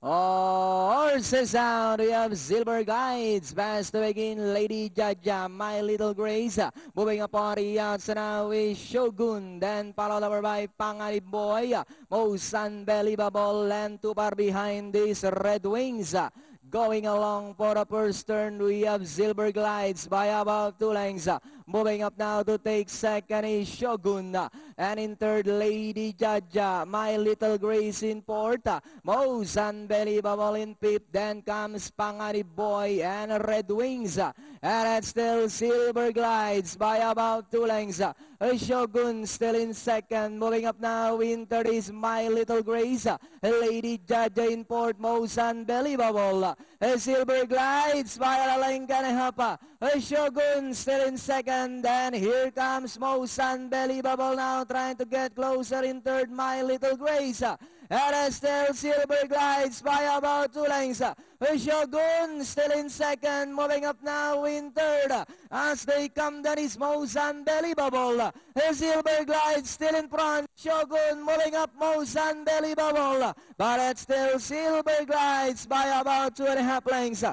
Horses out, we have Silver Guides, fast to begin, Lady Jaja, My Little Grace, moving up on the outside now is Shogun, then followed over by Panganib Boy, most unbelievable, and too far behind these Red Wings. Going along for the first turn, we have Silver Glides by about 2 lengths. Moving up now to take second is Shogun. And in third, Lady Jaja. My Little Grace in fourth. Most Unbelievable in fifth. Then comes Panganib Boy and Red Wings. And it's still Silver Glides by about 2 lengths. Shogun still in second. Moving up now in third is My Little Grace. Lady Jaja in fourth. Most Unbelievable. Silver Glides by Alain Kanehapa. Shogun still in second. And here comes Most Unbelievable now trying to get closer in third. My Little Grace. And still Silver Glides by about 2 lengths. Shogun still in second. Moving up now in third. As they come down is Most Unbelievable. Silver Glides still in front. Shogun moving up Most Unbelievable. But it's still Silver Glides by about 2.5 lengths.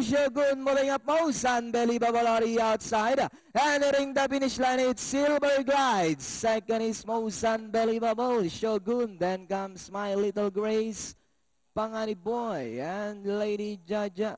Shogun moving up Most Unbelievable on the outside. Entering the finish line, it's Silver Glides. Second is Most Unbelievable. Shogun. Then comes My Little Grace, Panganib Boy, and Lady Jaja.